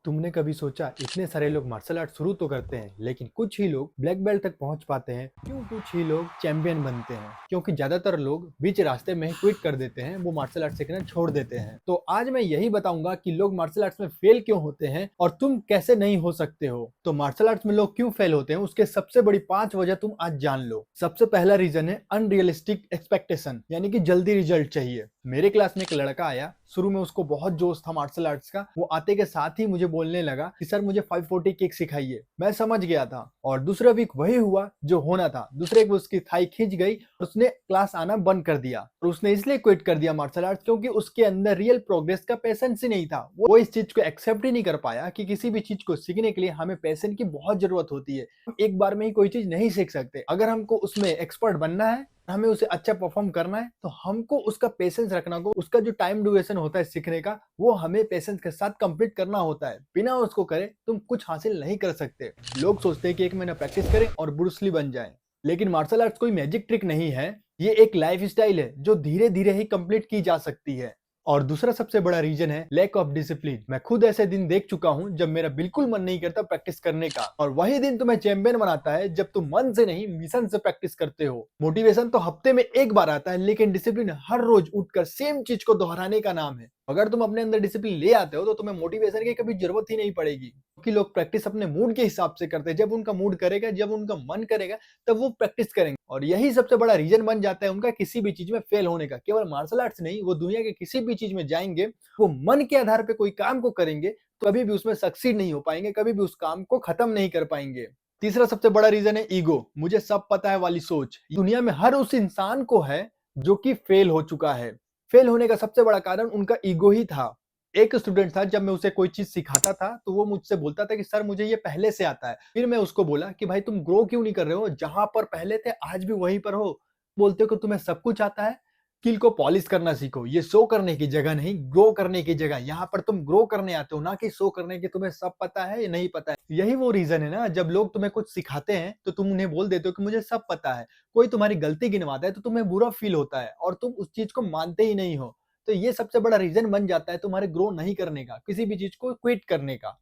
तुमने कभी सोचा इतने सारे लोग मार्शल आर्ट शुरू तो करते हैं लेकिन कुछ ही लोग ब्लैक बेल्ट तक पहुंच पाते हैं। क्यों कुछ ही लोग चैंपियन बनते हैं? क्योंकि ज्यादातर लोग बीच रास्ते में ही क्विट कर देते हैं, वो मार्शल आर्ट सीखना छोड़ देते हैं। तो आज मैं यही बताऊंगा कि लोग मार्शल आर्ट्स में फेल क्यों होते हैं और तुम कैसे नहीं हो सकते हो। तो मार्शल आर्ट्स में लोग क्यों फेल होते हैं उसके सबसे बड़ी 5 वजह तुम आज जान लो। सबसे पहला रीजन है अनरियलिस्टिक एक्सपेक्टेशन, यानी कि जल्दी रिजल्ट चाहिए। मेरे क्लास में एक लड़का आया, शुरू में उसको बहुत जोश था मार्शल आर्ट्स का। वो आते के साथ ही मुझे बोलने लगा कि सर मुझे 540 किक सिखाइए। मैं समझ गया था और दूसरे वीक वही हुआ जो होना था। दूसरे वीक उसकी थाई खींच गई और उसने क्लास आना बंद कर दिया। और उसने इसलिए क्विट कर दिया मार्शल आर्ट्स क्योंकि उसके अंदर रियल प्रोग्रेस का पेशेंस ही नहीं था। वो इस चीज को एक्सेप्ट ही नहीं कर पाया कि किसी भी चीज को सीखने के लिए हमें पेशेंस की बहुत जरूरत होती है। हम एक बार में ही कोई चीज नहीं सीख सकते। अगर हमको उसमें एक्सपर्ट बनना है, हमें उसे अच्छा परफॉर्म करना है, तो हमको उसका पेशेंस रखना होगा। उसका जो टाइम ड्यूरेशन होता है सीखने का, वो हमें पेशेंस के साथ कंप्लीट करना होता है। बिना उसको करे तुम कुछ हासिल नहीं कर सकते। लोग सोचते हैं कि 1 महीना प्रैक्टिस करें और ब्रूस ली बन जाए, लेकिन मार्शल आर्ट्स कोई मैजिक ट्रिक नहीं है। ये एक लाइफ स्टाइल है जो धीरे धीरे ही कंप्लीट की जा सकती है। और दूसरा सबसे बड़ा रीजन है लैक ऑफ डिसिप्लिन। मैं खुद ऐसे दिन देख चुका हूं जब मेरा बिल्कुल मन नहीं करता प्रैक्टिस करने का, और वही दिन तुम्हें चैंपियन बनाता है जब तुम मन से नहीं मिशन से प्रैक्टिस करते हो। मोटिवेशन तो हफ्ते में एक बार आता है, लेकिन डिसिप्लिन हर रोज उठकर सेम चीज को दोहराने का नाम है। अगर तुम अपने अंदर डिसिप्लिन ले आते हो तो तुम्हें मोटिवेशन की कभी जरूरत ही नहीं पड़ेगी, क्योंकि लोग प्रैक्टिस अपने मूड के हिसाब से करते हैं। जब उनका मूड करेगा, जब उनका मन करेगा, तब वो प्रैक्टिस करेंगे। और यही सबसे बड़ा रीजन बन जाता है उनका किसी भी चीज में फेल होने का। केवल मार्शल आर्ट्स नहीं, वो दुनिया के किसी भी चीज में जाएंगे, वो मन के आधार पे कोई काम को करेंगे तो कभी भी उसमें सक्सीड नहीं हो पाएंगे, कभी भी उस काम को खत्म नहीं कर पाएंगे। तीसरा सबसे बड़ा रीजन है ईगो, मुझे सब पता है वाली सोच। दुनिया में हर उस इंसान को है जो कि फेल हो चुका है। फेल होने का सबसे बड़ा कारण उनका ईगो ही था। एक स्टूडेंट था, जब मैं उसे कोई चीज सिखाता था तो वो मुझसे बोलता था कि सर मुझे ये पहले से आता है। फिर मैं उसको बोला कि भाई तुम ग्रो क्यों नहीं कर रहे हो? जहां पर पहले थे आज भी वहीं पर हो। बोलते हो कि तुम्हें सब कुछ आता है। स्किल को पॉलिश करना सीखो। ये शो करने की जगह नहीं, ग्रो करने की जगह। यहाँ पर तुम ग्रो करने आते हो, ना कि शो करने की तुम्हें सब पता है या नहीं पता है। यही वो रीजन है ना, जब लोग तुम्हें कुछ सिखाते हैं तो तुम उन्हें बोल देते हो कि मुझे सब पता है। कोई तुम्हारी गलती गिनवाता है तो तुम्हें बुरा फील होता है और तुम उस चीज को मानते ही नहीं हो। तो ये सबसे बड़ा रीजन बन जाता है तुम्हारे ग्रो नहीं करने का, किसी भी चीज को क्विट करने का।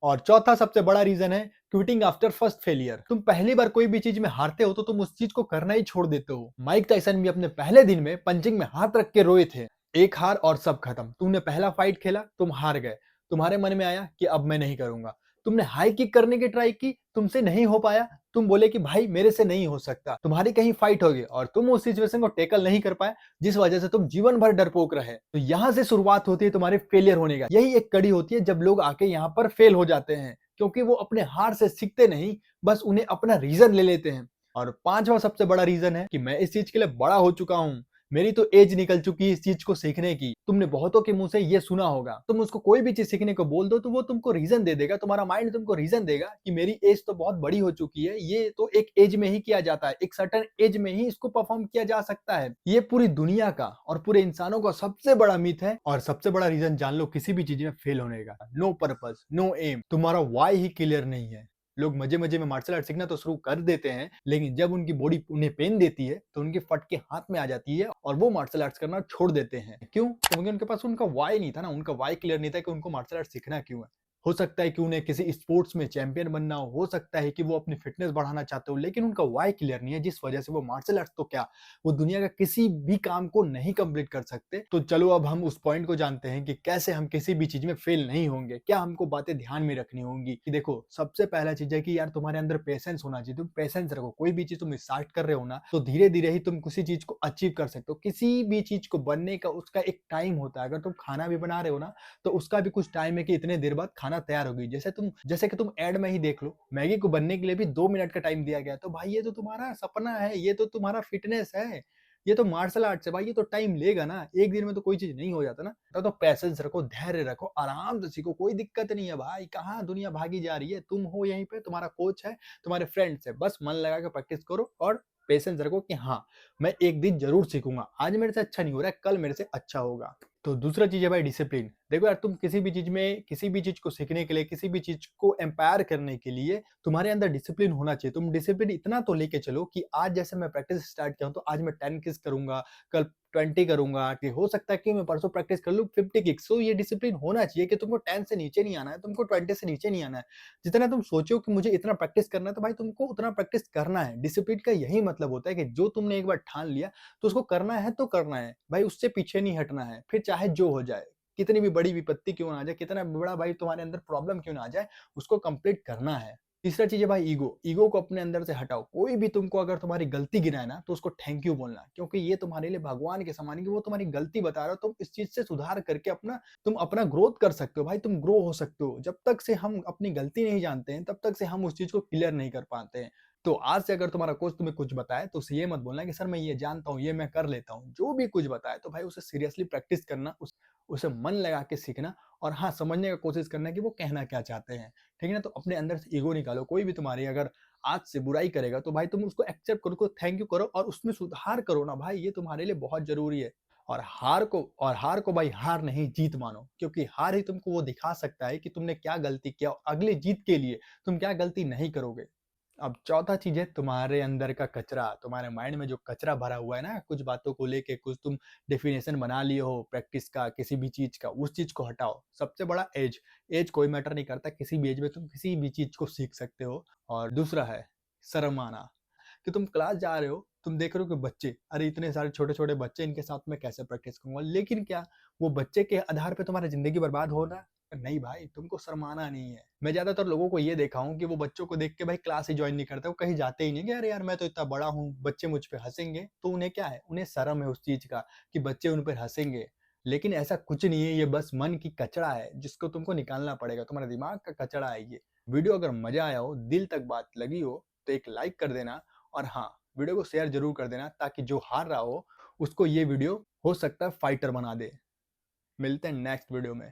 और चौथा सबसे बड़ा रीजन है क्विटिंग आफ्टर फर्स्ट फेलियर। तुम पहली बार कोई भी चीज में हारते हो तो तुम उस चीज को करना ही छोड़ देते हो। माइक टाइसन भी अपने पहले दिन में पंचिंग में हाथ रख के रोए थे। एक हार और सब खत्म। तुमने पहला फाइट खेला, तुम हार गए। तुम्हारे मन में आया कि अब मैं नहीं करूंगा। तुमने हाई किक करने की ट्राई की, तुमसे नहीं हो पाया। तुम बोले कि भाई मेरे से नहीं हो सकता। तुम्हारी कहीं फाइट हो गई और तुम उस सिचुएशन को टेकल नहीं कर पाए, जिस वजह से तुम जीवन भर डरपोक रहे। तो यहां से शुरुआत होती है तुम्हारे फेलियर होने का। यही एक कड़ी होती है जब लोग आके यहाँ पर फेल हो जाते हैं, क्योंकि वो अपने हार से सीखते नहीं, बस उन्हें अपना रीजन ले लेते हैं। और पांचवा सबसे बड़ा रीजन है कि मैं इस चीज के लिए बड़ा हो चुका हूं। मेरी तो एज निकल चुकी है इस चीज को सीखने की। तुमने बहुतों के मुंह से ये सुना होगा, तुम उसको कोई भी चीज सीखने को बोल दो तो वो तुमको रीजन दे देगा। तुम्हारा माइंड तुमको रीजन देगा कि मेरी एज तो बहुत बड़ी हो चुकी है, ये तो एक एज में ही किया जाता है, एक सर्टेन एज में ही इसको परफॉर्म किया जा सकता है। ये पूरी दुनिया का और पूरे इंसानों का सबसे बड़ा मिथ है। और सबसे बड़ा रीजन जान लो किसी भी चीज में फेल होने का, नो पर्पस, नो एम। तुम्हारा वाई ही क्लियर नहीं है। लोग मजे मजे में मार्शल आर्ट सीखना तो शुरू कर देते हैं, लेकिन जब उनकी बॉडी उन्हें पेन देती है तो उनके फट के हाथ में आ जाती है और वो मार्शल आर्ट्स करना छोड़ देते हैं। क्यों? क्योंकि उनके पास उनका वाई नहीं था ना, उनका वाई क्लियर नहीं था कि उनको मार्शल आर्ट सीखना क्यों है। हो सकता है कि उन्हें किसी स्पोर्ट्स में चैंपियन बनना हो सकता है कि वो अपनी फिटनेस बढ़ाना चाहते हो, लेकिन उनका वाई क्लियर नहीं है, जिस वजह से वो मार्शल आर्ट्स तो क्या, वो दुनिया का किसी भी काम को नहीं कंप्लीट कर सकते। तो चलो अब हम उस पॉइंट को जानते हैं कि कैसे हम किसी भी चीज में फेल नहीं होंगे। क्या हमको बातें ध्यान में रखनी होंगी कि देखो, सबसे पहला चीज है कि यार तुम्हारे अंदर पेशेंस होना चाहिए। तुम पेशेंस रखो। कोई भी चीज तुम स्टार्ट कर रहे हो ना, तो धीरे धीरे ही तुम किसी चीज को अचीव कर सकते हो। किसी भी चीज को बनने का उसका एक टाइम होता है। अगर तुम खाना भी बना रहे हो ना, तो उसका भी कुछ टाइम है कि इतने देर बाद खाना तैयार होगी। जैसे कि तुम ऐड में ही देख लो, मैगी को बनने के लिए भी 2 मिनट का टाइम दिया गया। तो भाई ये तो तुम्हारा सपना है, ये तो तुम्हारा फिटनेस है, ये तो मार्शल आर्ट्स है भाई। ये तो टाइम लेगा ना, एक दिन में तो कोई चीज नहीं हो जाता ना। तो पैसेंस रखो, धैर्य रखो, आराम से सीखो, कोई दिक्कत नहीं है भाई। कहाँ दुनिया भागी जा रही है, तुम हो यहीं पे, तुम्हारा कोच है, तुम्हारे फ्रेंड्स है। बस मन लगा के प्रैक्टिस करो और पेशेंस रखो कि हाँ, मैं एक दिन जरूर सीखूंगा। आज मेरे से अच्छा नहीं हो रहा है, कल मेरे से अच्छा होगा। तो दूसरा चीज है भाई डिसिप्लिन। देखो यार, तुम किसी भी चीज में, किसी भी चीज को सीखने के लिए, किसी भी चीज को एम्पायर करने के लिए तुम्हारे अंदर डिसिप्लिन होना चाहिए। तुम डिसिप्लिन इतना तो लेके चलो कि आज जैसे मैं प्रैक्टिस स्टार्ट किया हूं तो आज मैं 10 किस करूंगा, कल 20 करूंगा, कि हो सकता है कि मैं परसों प्रैक्टिस कर लूँ 50 किक्स। तो ये डिसिप्लिन होना चाहिए कि तुमको 10 से नीचे नहीं आना है, तुमको 20 से नीचे नहीं आना है। जितना तुम सोचो कि मुझे इतना प्रैक्टिस करना है, तो भाई तुमको उतना प्रैक्टिस करना है। डिसिप्लिन का यही मतलब होता है कि जो तुमने एक बार ठान लिया तो उसको करना है तो करना है भाई, उससे पीछे नहीं हटना है, फिर चाहे जो हो जाए, कितनी भी बड़ी विपत्ति क्यों ना आ जाए, कितना भी बड़ा भाई तुम्हारे अंदर प्रॉब्लम क्यों ना आ जाए, उसको कंप्लीट करना है। तीसरा चीज़ है भाई ईगो। ईगो को अपने अंदर से हटाओ। कोई भी तुमको अगर तुम्हारी गलती गिनाए ना, तो उसको थैंक यू बोलना, क्योंकि ये तुम्हारे लिए भगवान के समान है कि वो तुम्हारी गलती बता रहा हो, तुम इस चीज़ से सुधार करके तुम अपना ग्रोथ कर सकते हो भाई, तुम ग्रो हो सकते हो। जब तक से हम अपनी गलती नहीं जानते हैं, तब तक से हम उस चीज़ को क्लियर नहीं कर पाते हैं। तो आज से अगर तुम्हारा कोच तुम्हें कुछ बताए, तो उसे ये मत बोलना कि सर मैं ये जानता हूँ, ये मैं कर लेता हूँ। जो भी कुछ बताए तो भाई उसे सीरियसली प्रैक्टिस करना, उसे मन लगा के सीखना, और हाँ, समझने का कोशिश करना कि वो कहना क्या चाहते हैं। ठीक है ना? तो अपने अंदर से ईगो निकालो। कोई भी तुम्हारी अगर आज से बुराई करेगा, तो भाई तुम उसको एक्सेप्ट करो, उसको थैंक यू करो और उसमें सुधार करो ना भाई, ये तुम्हारे लिए बहुत ज़रूरी है। और हार को भाई हार नहीं, जीत मानो, क्योंकि हार ही तुमको वो दिखा सकता है कि तुमने क्या गलती किया और अगली जीत के लिए तुम क्या गलती नहीं करोगे। अब चौथा चीज़ है तुम्हारे अंदर का कचरा, तुम्हारे माइंड में जो कचरा भरा हुआ है ना, कुछ बातों को लेके कुछ तुम डेफिनेशन बना लिए हो प्रैक्टिस का, किसी भी चीज़ का, उस चीज़ को हटाओ। सबसे बड़ा एज, एज कोई मैटर नहीं करता, किसी भी एज में तुम किसी भी चीज़ को सीख सकते हो। और दूसरा है शर्म आना, कि तुम क्लास जा रहे हो, तुम देख रहे हो कि बच्चे, अरे इतने सारे छोटे-छोटे बच्चे, इनके साथ मैं कैसे प्रैक्टिस करूँगा? लेकिन क्या वो बच्चे के आधार पे तुम्हारी ज़िंदगी बर्बाद हो रहा है? नहीं भाई, तुमको शर्माना नहीं है। मैं ज़्यादातर लोगों को ये देखा हूँ कि वो बच्चों को देख के भाई क्लास ही जॉइन नहीं करते, वो कहीं जाते ही नहीं कि अरे यार मैं तो इतना बड़ा हूँ, बच्चे मुझ पे हँसेंगे। तो उन्हें क्या है? उन्हें शर्म है उस चीज़ का कि बच्चे उन पे हँसेंगे। लेकिन ऐसा कुछ नहीं है, ये बस मन की कचरा है जिसको तुमको निकालना पड़ेगा, तुम्हारे दिमाग का कचरा है ये। वीडियो अगर मज़ा आया हो, दिल तक बात लगी हो, तो एक लाइक कर देना, और हाँ, वीडियो को शेयर ज़रूर कर देना, ताकि जो हार रहा हो, उसको ये वीडियो हो सकता है फाइटर बना दे। मिलते हैं नेक्स्ट वीडियो में।